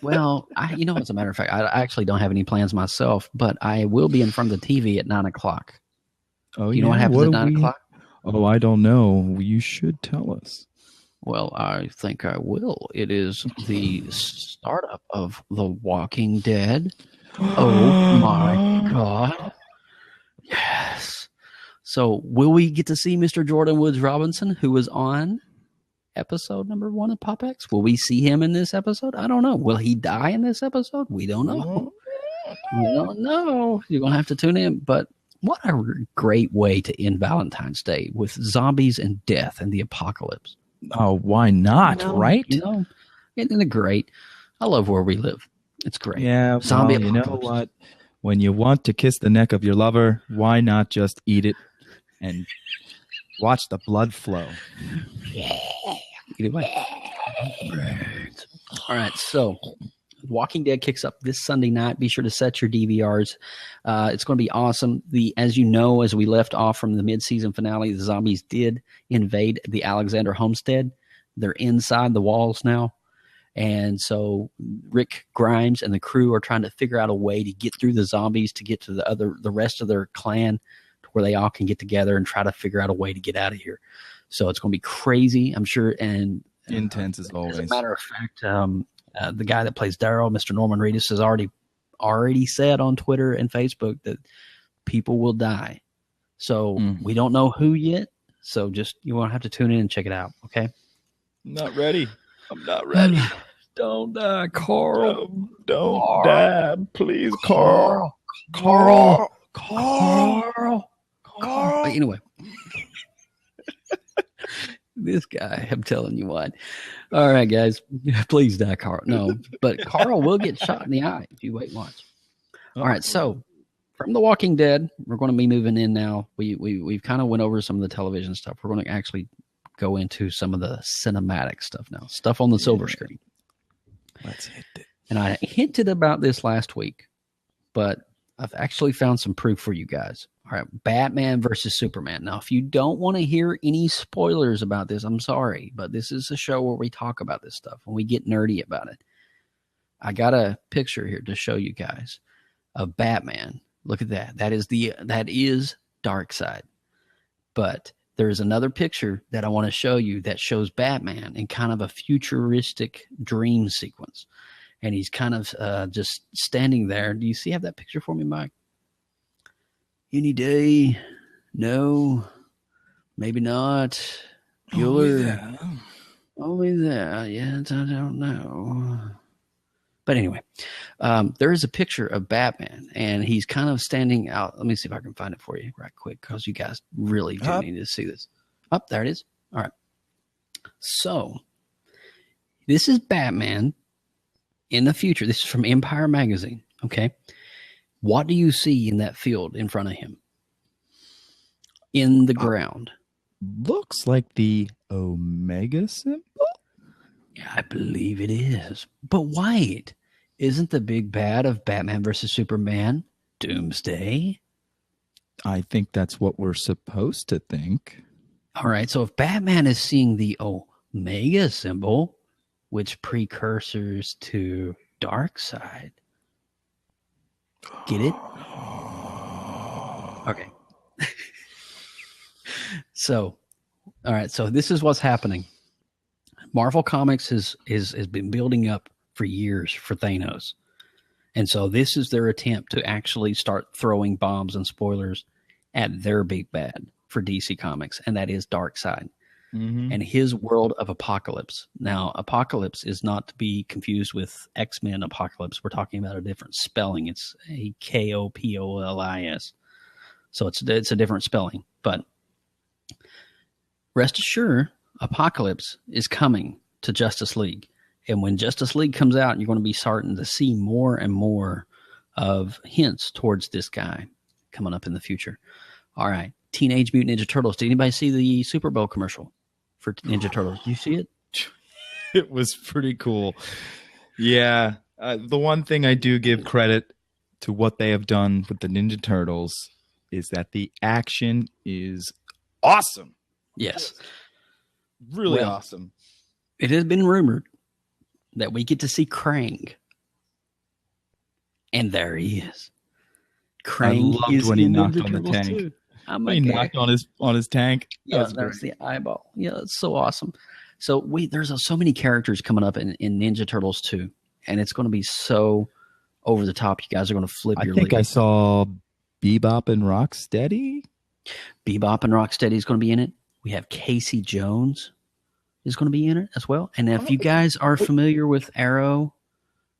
Well, as a matter of fact, I actually don't have any plans myself, but I will be in front of the TV at 9 o'clock. Oh, you know what happens at 9 o'clock? Oh, I don't know. You should tell us. Well, I think I will. It is the startup of The Walking Dead. Oh, my God. Yes. So will we get to see Mr. Jordan Woods Robinson, who was on episode number 1 of PopX? Will we see him in this episode? I don't know. Will he die in this episode? We don't know. We don't know. You're going to have to tune in. But what a great way to end Valentine's Day with zombies and death and the apocalypse. Oh, why not, right? Isn't it great? I love where we live. It's great. Yeah, zombie apocalypse. You know what? When you want to kiss the neck of your lover, why not just eat it and watch the blood flow? Either way. All right, so Walking Dead kicks up this Sunday night. Be sure to set your DVRs. It's going to be awesome. As you know, as we left off from the mid-season finale, the zombies did invade the Alexander homestead. They're inside the walls now. And so Rick Grimes and the crew are trying to figure out a way to get through the zombies to get to the rest of their clan to where they all can get together and try to figure out a way to get out of here. So it's going to be crazy, I'm sure. And intense as always. As a matter of fact, the guy that plays Daryl, Mr. Norman Reedus, has already said on Twitter and Facebook that people will die. So we don't know who yet. So you won't have to tune in and check it out. Okay. Not ready. I'm not ready. Don't die, Carl. Don't die, please, Carl. Anyway. This guy, I'm telling you what. All right, guys. Please die, Carl. No, but Carl will get shot in the eye if you wait and watch. All right, so from The Walking Dead, we're going to be moving in now. We've kind of went over some of the television stuff. We're going to actually go into some of the cinematic stuff now, stuff on the silver screen. Let's hit it. And I hinted about this last week, but I've actually found some proof for you guys. All right, Batman versus Superman. Now, if you don't want to hear any spoilers about this, I'm sorry, but this is a show where we talk about this stuff and we get nerdy about it. I got a picture here to show you guys of Batman. Look at that. That is Darkseid. But there's another picture that I want to show you that shows Batman in kind of a futuristic dream sequence. And he's kind of just standing there. Do you have that picture for me, Mike? Any day? No. Maybe not. Bueller. Only that. Yeah, I don't know. But anyway, there is a picture of Batman, and he's kind of standing out. Let me see if I can find it for you right quick, because you guys really do need to see this. There it is. All right. So this is Batman in the future. This is from Empire Magazine. Okay. What do you see in that field in front of him? In the ground. Looks like the Omega symbol. Yeah, I believe it is. But wait, isn't the big bad of Batman versus Superman Doomsday? I think that's what we're supposed to think. All right, so if Batman is seeing the Omega symbol, which precursors to Darkseid. Get it? Okay. So, all right. So this is what's happening. Marvel Comics has been building up for years for Thanos. And so this is their attempt to actually start throwing bombs and spoilers at their big bad for DC Comics, and that is Darkseid. And his world of Apocalypse. Now, Apocalypse is not to be confused with X-Men Apocalypse. We're talking about a different spelling. It's Akopolis. So it's a different spelling. But rest assured, Apocalypse is coming to Justice League. And when Justice League comes out, you're going to be starting to see more and more of hints towards this guy coming up in the future. All right. Teenage Mutant Ninja Turtles. Did anybody see the Superbowl commercial for Ninja Turtles? Did you see it? It was pretty cool. Yeah. The one thing I do give credit to what they have done with the Ninja Turtles is that the action is awesome. Yes. Really awesome. It has been rumored that we get to see Krang. And there he is. Krang I loved is when he in knocked Ninja on the Turtles tank. too. He knocked on his tank. Yeah, there's the eyeball. Yeah, it's so awesome. So there's so many characters coming up in Ninja Turtles 2, and it's going to be so over the top. You guys are going to flip your lid. I saw Bebop and Rocksteady. Bebop and Rocksteady is going to be in it. We have Casey Jones is going to be in it as well. And if you guys are familiar with Arrow,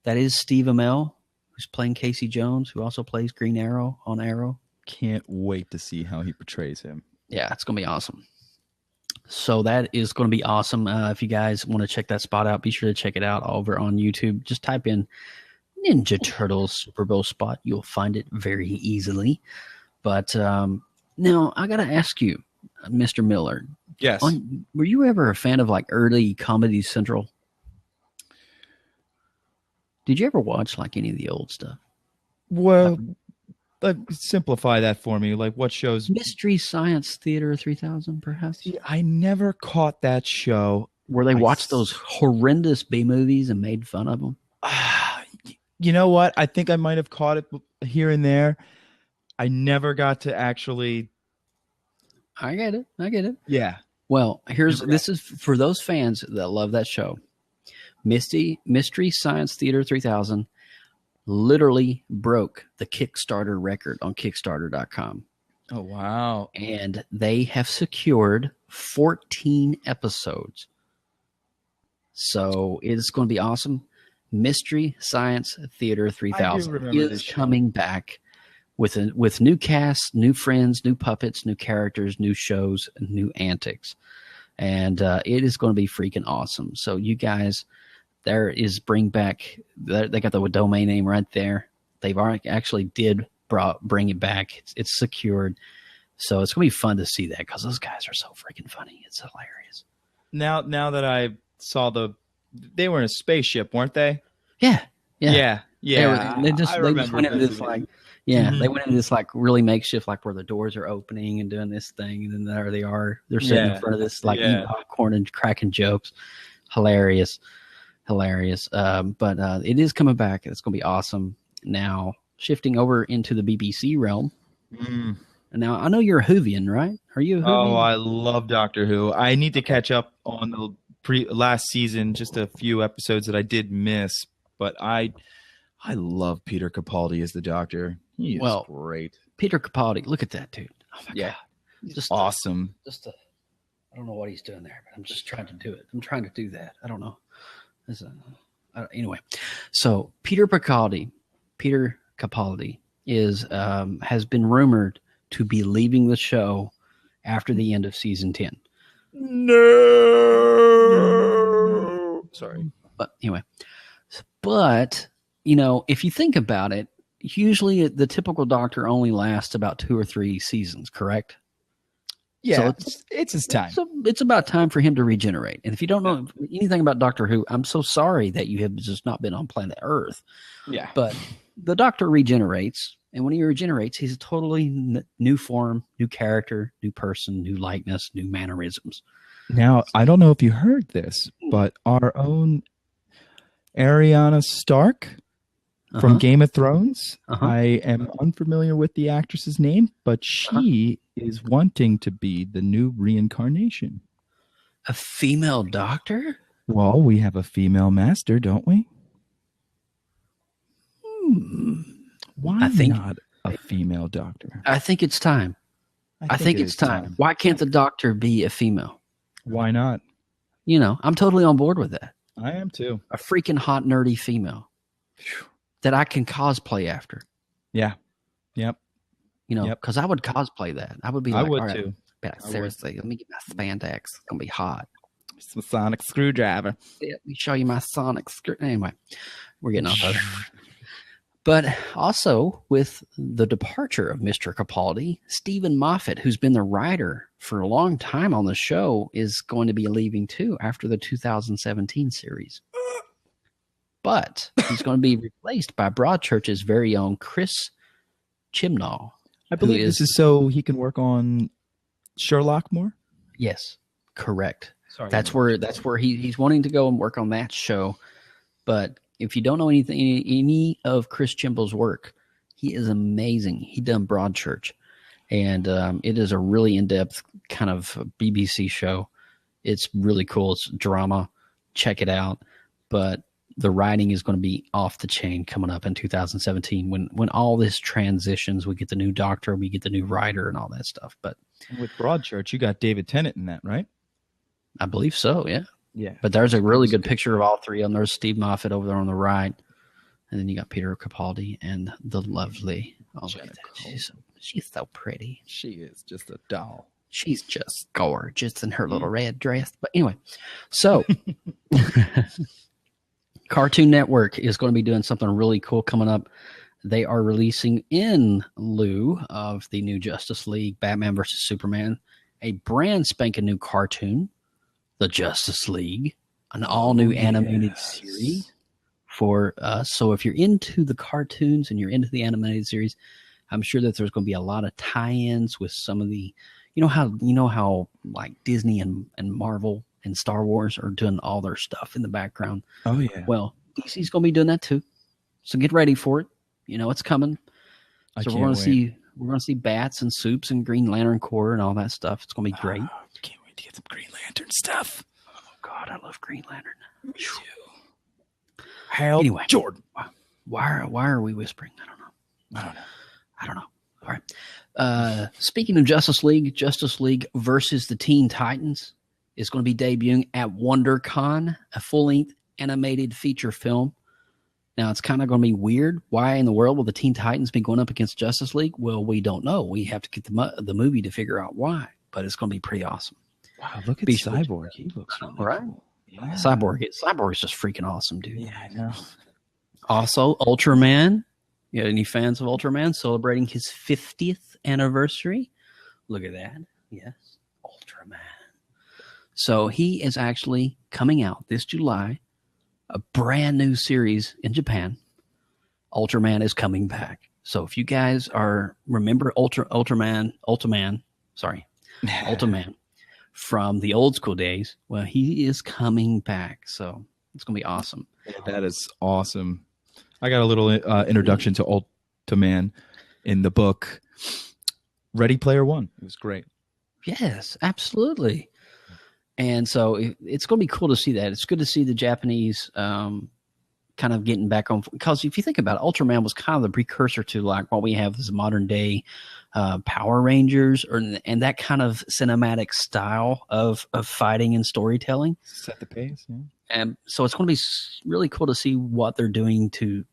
that is Steve Amell, who's playing Casey Jones, who also plays Green Arrow on Arrow. Can't wait to see how he portrays him. Yeah, it's going to be awesome. So that is going to be awesome. If you guys want to check that spot out, be sure to check it out over on YouTube. Just type in Ninja Turtles Super Bowl spot. You'll find it very easily. But now I got to ask you, Mr. Miller. Yes. Were you ever a fan of like early Comedy Central? Did you ever watch like any of the old stuff? Well, simplify that for me. Like what shows? Mystery Science Theater 3000, perhaps? See, I never caught that show. Where they watched those horrendous B movies and made fun of them? You know what? I think I might have caught it here and there. I never got to actually. I get it. Yeah. Well, this is for those fans that love that show. Mystery Science Theater 3000 literally broke the Kickstarter record on Kickstarter.com. Oh, wow. And they have secured 14 episodes. So it's going to be awesome. Mystery Science Theater 3000 is coming back with new casts, new friends, new puppets, new characters, new shows, new antics. And it is going to be freaking awesome. So you guys, there is bring back, they got the domain name right there. They've already actually bring it back. It's secured. So it's going to be fun to see that because those guys are so freaking funny. It's hilarious. Now that I saw they were in a spaceship, weren't they? Yeah. They just went into this like, they went into this like really makeshift, like where the doors are opening and doing this thing, and then there they are. They're sitting in front of this like eating popcorn and cracking jokes. Hilarious. But it is coming back. It's going to be awesome. Now shifting over into the BBC realm. Now I know you're a Whovian, right? Are you a Whovian? Oh, I love Doctor Who. I need to catch up on the last season, just a few episodes that I did miss. But I love Peter Capaldi as the Doctor. He is great. Peter Capaldi, look at that dude. Oh my God. Just awesome. I don't know what he's doing there, but I'm just trying to do it. I'm trying to do that. I don't know. Anyway, so Peter Capaldi is has been rumored to be leaving the show after the end of season 10. No. Sorry. But anyway, if you think about it, usually the typical Doctor only lasts about 2 or 3 seasons, correct? Yeah, so it's his time. It's about time for him to regenerate. And if you don't know anything about Doctor Who, I'm so sorry that you have just not been on planet Earth. Yeah. But the Doctor regenerates, and when he regenerates, he's a totally new form, new character, new person, new likeness, new mannerisms. Now, I don't know if you heard this, but our own Ariana Stark from Game of Thrones. I am unfamiliar with the actress's name, but she is wanting to be the new reincarnation. A female doctor? Well, we have a female master, don't we? Why not a female doctor? I think it's time. I think it's time. Why can't the doctor be a female? Why not? You know, I'm totally on board with that. I am too. A freaking hot, nerdy female that I can cosplay after. Yeah. Yep. You know, because I would cosplay that. I would be like, I would all right, too. Seriously, let me get my spandex. It's going to be hot. It's the sonic screwdriver. Let me show you my sonic screw. Anyway, we're getting off of it. But also, with the departure of Mr. Capaldi, Stephen Moffat, who's been the writer for a long time on the show, is going to be leaving too after the 2017 series. But he's going to be replaced by Broadchurch's very own Chris Chibnall. I believe this is so he can work on Sherlock more? Yes, correct. Sorry, that's where he's wanting to go and work on that show. But if you don't know any of Chris Chimble's work, he is amazing. He done Broadchurch, and it is a really in-depth kind of BBC show. It's really cool. It's drama. Check it out. But the writing is going to be off the chain coming up in 2017 when all this transitions. We get the new doctor, we get the new writer, and all that stuff. But with Broadchurch, you got David Tennant in that, right? I believe so. Yeah. Yeah. But there's a really good picture of all three of them. There's Steve Moffat over there on the right. And then you got Peter Capaldi and the lovely. Oh, look at that. She's so pretty. She is just a doll. She's just gorgeous in her little red dress. But anyway, so Cartoon Network is going to be doing something really cool coming up. They are releasing, in lieu of the new Justice League, Batman versus Superman, a brand spanking new cartoon, The Justice League, an all-new animated series for us. So if you're into the cartoons and you're into the animated series, I'm sure that there's going to be a lot of tie-ins with some of the, you know how like Disney and Marvel and Star Wars are doing all their stuff in the background. Oh yeah. Well, DC's going to be doing that too. So get ready for it. You know it's coming. So we're going to see bats and soups and Green Lantern Corps and all that stuff. It's going to be great. Can't wait to get some Green Lantern stuff. Oh God, I love Green Lantern. Me too. Hal Jordan. Why are we whispering? I don't know. All right. Speaking of Justice League versus the Teen Titans is going to be debuting at WonderCon, a full-length animated feature film. Now, it's kind of going to be weird. Why in the world will the Teen Titans be going up against Justice League? Well, we don't know. We have to get the movie to figure out why. But it's going to be pretty awesome. Wow, look at Cyborg. He looks really right. Cool. Yeah. Cyborg is just freaking awesome, dude. Yeah, I know. Also, Ultraman. You got any fans of Ultraman celebrating his 50th anniversary? Look at that. Yes, Ultraman. So he is actually coming out this July, a brand new series in Japan. Ultraman is coming back. So if you guys remember Ultraman from the old school days, well, he is coming back. So it's going to be awesome. Yeah, that is awesome. I got a little introduction to Ultraman in the book Ready Player One. It was great. Yes, absolutely. And so it's going to be cool to see that. It's good to see the Japanese kind of getting back on. Because if you think about it, Ultraman was kind of the precursor to like what we have as modern day Power Rangers and that kind of cinematic style of fighting and storytelling. Set the pace, yeah. And so it's going to be really cool to see what they're doing to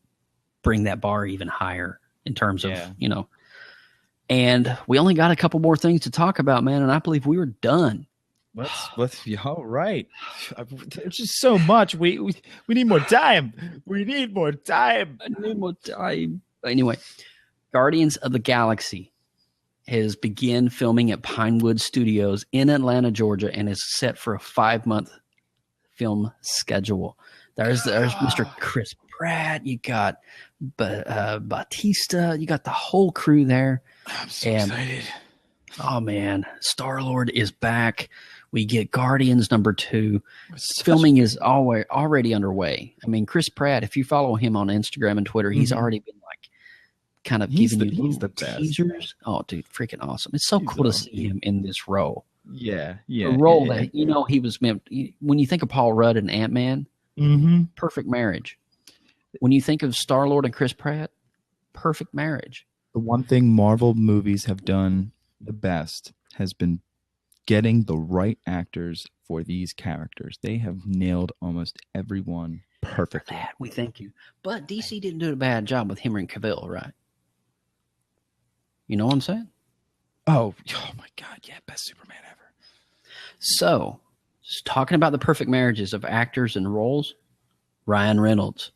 bring that bar even higher in terms of, and we only got a couple more things to talk about, man. And I believe we were done. Let's all right. There's just so much. We need more time. I need more time. Anyway, Guardians of the Galaxy has begun filming at Pinewood Studios in Atlanta, Georgia, and is set for a 5-month film schedule. There's Mr. Chris Pratt. You got Bautista. You got the whole crew there. I'm so excited. Oh man, Star-Lord is back. We get Guardians #2. Filming is already underway. I mean, Chris Pratt, if you follow him on Instagram and Twitter, he's already been like kind of giving you the teasers. Oh, dude, freaking awesome. It's so cool to see him in this role. Yeah. A role that, he was meant. When you think of Paul Rudd and Ant-Man, perfect marriage. When you think of Star-Lord and Chris Pratt, perfect marriage. The one thing Marvel movies have done the best has been getting the right actors for these characters. They have nailed almost everyone perfectly. For that, we thank you. But DC didn't do a bad job with Henry Cavill, right? You know what I'm saying? Oh my God. Yeah, best Superman ever. So, just talking about the perfect marriages of actors and roles, Ryan Reynolds,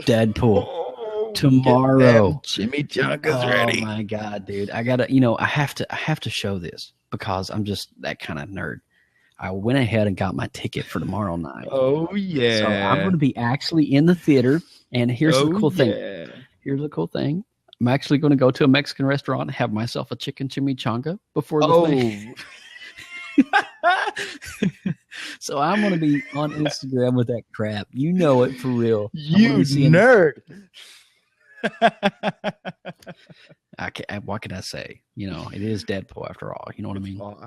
Deadpool. Tomorrow, Jimmy Chunka's ready. Oh my God, dude! I gotta, I have to show this because I'm just that kind of nerd. I went ahead and got my ticket for tomorrow night. Oh yeah! So I'm going to be actually in the theater, and here's the cool thing. Here's the cool thing. I'm actually going to go to a Mexican restaurant and have myself a chicken chimichanga before the thing. So I'm going to be on Instagram with that crap. You know it for real. You nerd. What can I say? It is Deadpool after all. You know what I mean? Well,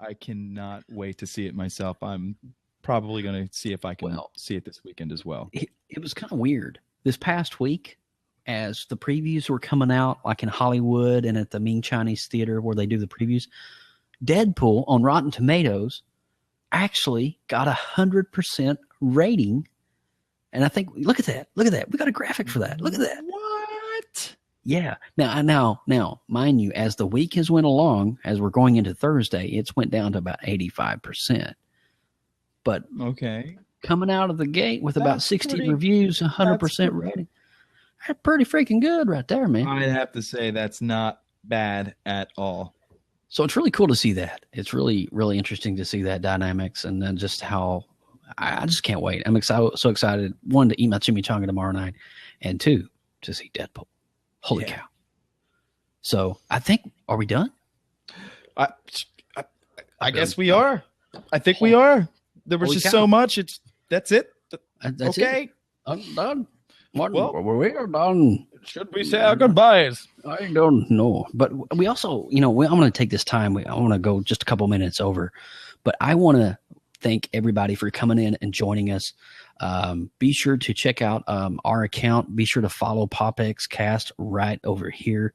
I cannot wait to see it myself. I'm probably going to see if I can see it this weekend as well. It was kind of weird. This past week, as the previews were coming out, like in Hollywood and at the Ming Chinese Theater where they do the previews, Deadpool on Rotten Tomatoes actually got 100% rating. And I think, look at that. We got a graphic for that. Look at that. What? Yeah. Now, mind you, as the week has went along, as we're going into Thursday, it's went down to about 85%. But coming out of the gate with about 60 reviews, 100% rating, that's pretty freaking good right there, man. I'd have to say that's not bad at all. So it's really cool to see that. It's really, really interesting to see that dynamics and then just how I just can't wait. I'm so excited. One, to eat my chimichanga tomorrow night, and two, to see Deadpool. Holy cow. So I think, are we done? I guess we are. I think we are. There was just so much. That's it. That's okay. It. I'm done. Well, we're done. Should we say our goodbyes? I don't know. But we also, I'm going to take this time. I want to go just a couple minutes over. But I want to thank everybody for coming in and joining us. Be sure to check out our account. Be sure to follow PopXCast right over here.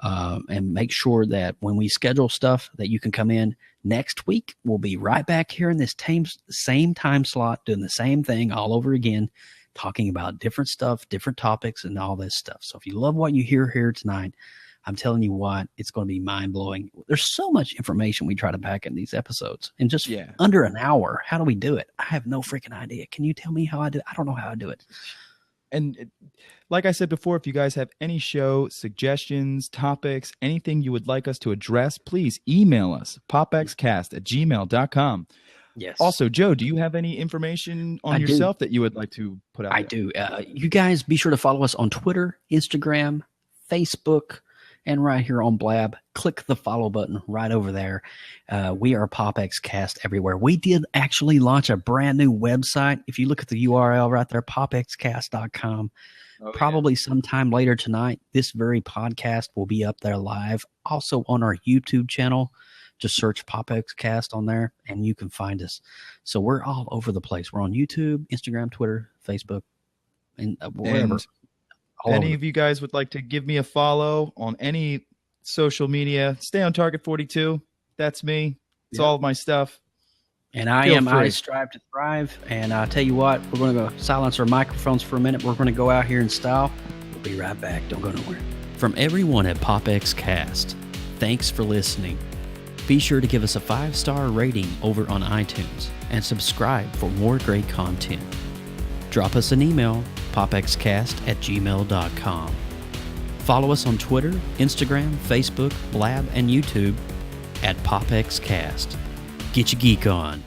And make sure that when we schedule stuff that you can come in next week. We'll be right back here in this same time slot, doing the same thing all over again, talking about different stuff, different topics, and all this stuff. So if you love what you hear here tonight, I'm telling you what, it's going to be mind-blowing. There's so much information we try to pack in these episodes in just under an hour. How do we do it? I have no freaking idea. Can you tell me how I do it? I don't know how I do it. And like I said before, if you guys have any show suggestions, topics, anything you would like us to address, please email us, popxcast@gmail.com. Yes. Also, Joe, do you have any information on yourself that you would like to put out? I do. You guys be sure to follow us on Twitter, Instagram, Facebook, and right here on Blab. Click the follow button right over there. We are PopXCast everywhere. We did actually launch a brand new website. If you look at the URL right there, popxcast.com. Probably sometime later tonight, this very podcast will be up there live. Also on our YouTube channel. Just search PopXCast on there, and you can find us. So we're all over the place. We're on YouTube, Instagram, Twitter, Facebook, and wherever. And any of you guys would like to give me a follow on any social media, stay on Target 42. That's me. It's all of my stuff. And I strive to thrive. And I'll tell you what, we're going to go silence our microphones for a minute. We're going to go out here in style. We'll be right back. Don't go nowhere. From everyone at PopXCast, thanks for listening. Be sure to give us a 5-star rating over on iTunes and subscribe for more great content. Drop us an email, popxcast@gmail.com. Follow us on Twitter, Instagram, Facebook, Blab, and YouTube at PopXCast. Get your geek on.